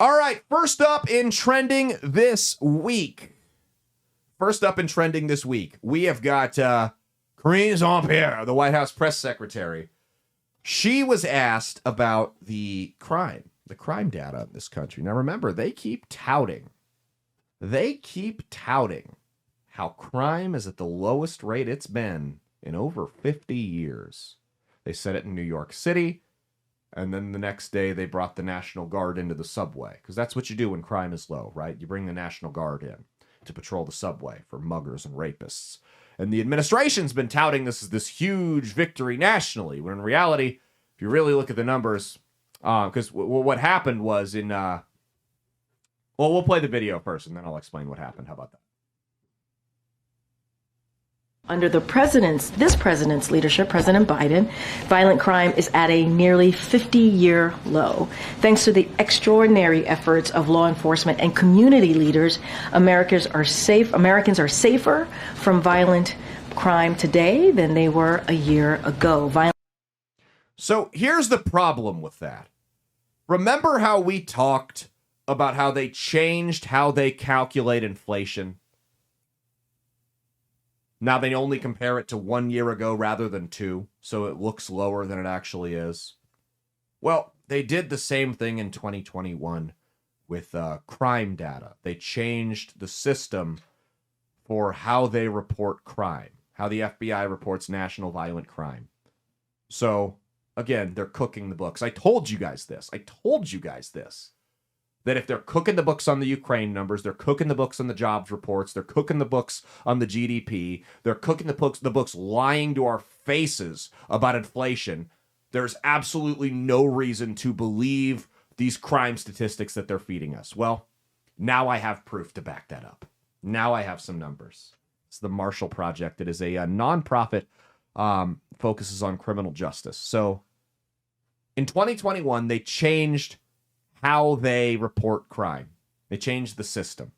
All right, first up in trending this week. We have got Karine Jean-Pierre, the White House press secretary. She was asked about the crime data in this country. Now, remember, they keep touting how crime is at the lowest rate it's been in over 50 years. They said it in New York City, and then the next day they brought the National Guard into the subway, because that's what you do when crime is low, right? You bring the National Guard in to patrol the subway for muggers and rapists. And the administration's been touting this as this huge victory nationally, when in reality, if you really look at the numbers, because what happened was we'll play the video first, and then I'll explain what happened. How about that? Under this president's leadership, President Biden, violent crime is at a nearly 50-year low. Thanks to the extraordinary efforts of law enforcement and community leaders, Americans are safer from violent crime today than they were a year ago. So here's the problem with that. Remember how we talked about how they changed how they calculate inflation? Now they only compare it to 1 year ago rather than 2, so it looks lower than it actually is. Well, they did the same thing in 2021 with crime data. They changed the system for how they report crime, how the FBI reports national violent crime. So, again, they're cooking the books. I told you guys this. That if they're cooking the books on the Ukraine numbers, they're cooking the books on the jobs reports, they're cooking the books on the GDP, they're cooking the books lying to our faces about inflation, there's absolutely no reason to believe these crime statistics that they're feeding us. Well, now I have proof to back that up. Now I have some numbers. It's the Marshall Project. It is a nonprofit, focuses on criminal justice. So in 2021, they changed how they report crime. They changed the system.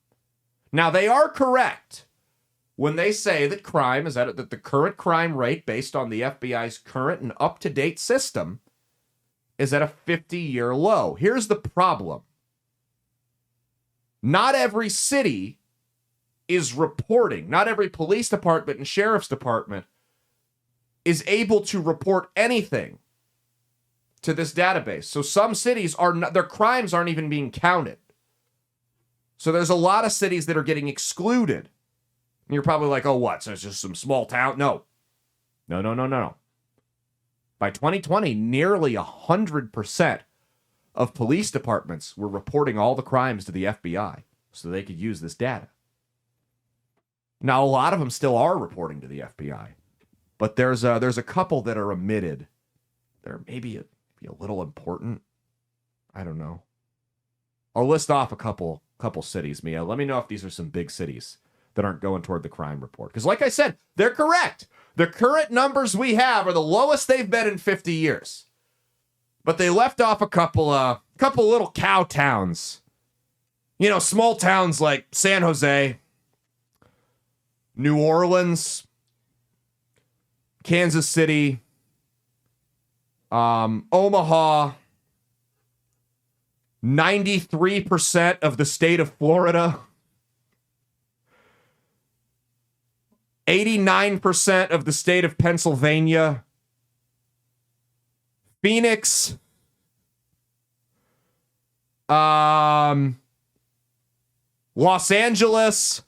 Now, they are correct when they say that crime is that the current crime rate, based on the FBI's current and up-to-date system, is at a 50-year low. Here's the problem. Not every city is reporting. Not every police department and sheriff's department is able to report anything to this database. So some cities their crimes aren't even being counted. So there's a lot of cities that are getting excluded. And you're probably like, oh, what? So it's just some small town? No. By 2020, nearly 100% of police departments were reporting all the crimes to the FBI so they could use this data. Now, a lot of them still are reporting to the FBI, but there's a couple that are omitted. They're maybe a little important. I don't know. I'll list off a couple cities, Mia. Let me know if these are some big cities that aren't going toward the crime report. Because like I said, they're correct. The current numbers we have are the lowest they've been in 50 years. But they left off a couple little cow towns. You know, small towns like San Jose, New Orleans, Kansas City, Omaha, 93% of the state of Florida, 89% of the state of Pennsylvania, Phoenix, Los Angeles,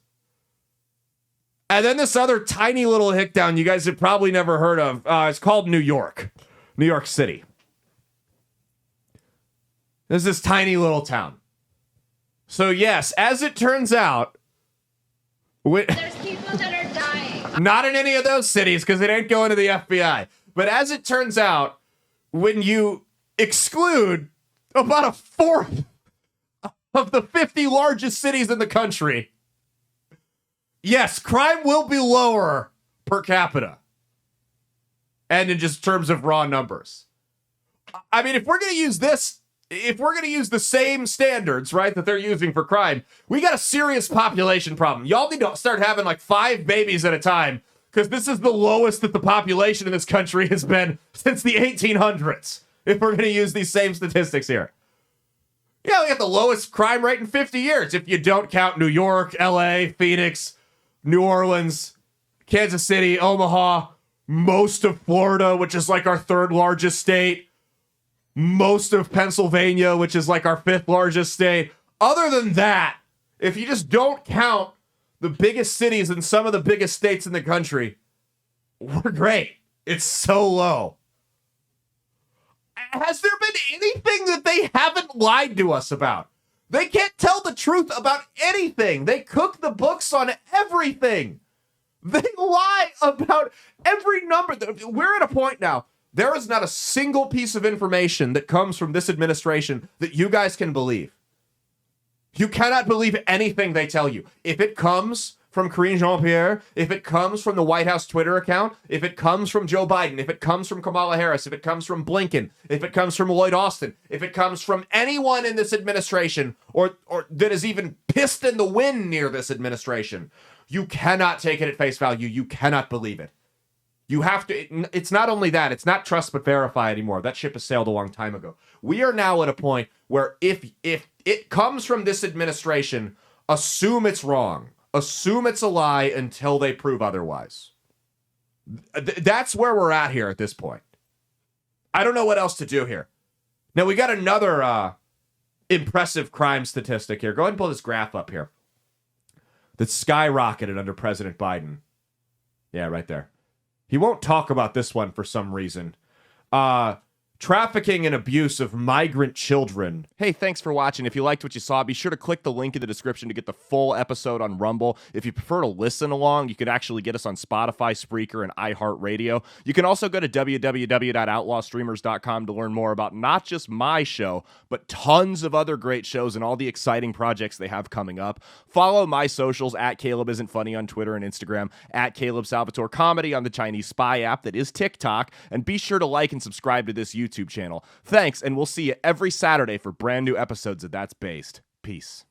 and then this other tiny little hick town you guys have probably never heard of. It's called New York City. There's this tiny little town. So yes, as it turns out, there's people that are dying. Not in any of those cities because it ain't going to the FBI. But as it turns out, when you exclude about a fourth of the 50 largest cities in the country, yes, crime will be lower per capita. And in just terms of raw numbers. I mean, if we're going to use the same standards, right, that they're using for crime, we got a serious population problem. Y'all need to start having like 5 babies at a time, because this is the lowest that the population in this country has been since the 1800s, if we're going to use these same statistics here. Yeah, we got the lowest crime rate in 50 years if you don't count New York, LA, Phoenix, New Orleans, Kansas City, Omaha, most of Florida, which is like our third largest state, most of Pennsylvania, which is like our fifth largest state. Other than that, if you just don't count the biggest cities in some of the biggest states in the country, we're great. It's so low. Has there been anything that they haven't lied to us about? They can't tell the truth about anything. They cook the books on everything. They lie about every number. We're at a point now. There is not a single piece of information that comes from this administration that you guys can believe. You cannot believe anything they tell you. If it comes from Karine Jean-Pierre, if it comes from the White House Twitter account, if it comes from Joe Biden, if it comes from Kamala Harris, if it comes from Blinken, if it comes from Lloyd Austin, if it comes from anyone in this administration or that is even pissed in the wind near this administration, you cannot take it at face value. You cannot believe it. You have to. It's not only that. It's not trust but verify anymore. That ship has sailed a long time ago. We are now at a point where if it comes from this administration, assume it's wrong. Assume it's a lie until they prove otherwise. That's where we're at here at this point. I don't know what else to do here. Now, we got another impressive crime statistic here. Go ahead and pull this graph up here. That skyrocketed under President Biden. Yeah, right there. He won't talk about this one for some reason. Trafficking and abuse of migrant children. Hey, thanks for watching. If you liked what you saw, be sure to click the link in the description to get the full episode on Rumble. If you prefer to listen along, you could actually get us on Spotify, Spreaker, and iHeartRadio. You can also go to www.outlawstreamers.com to learn more about not just my show, but tons of other great shows and all the exciting projects they have coming up. Follow my socials at Caleb Isn't Funny on Twitter and Instagram, at Caleb Salvatore Comedy on the Chinese spy app that is TikTok, and be sure to like and subscribe to this YouTube channel. Thanks, and we'll see you every Saturday for brand new episodes of That's Based. Peace.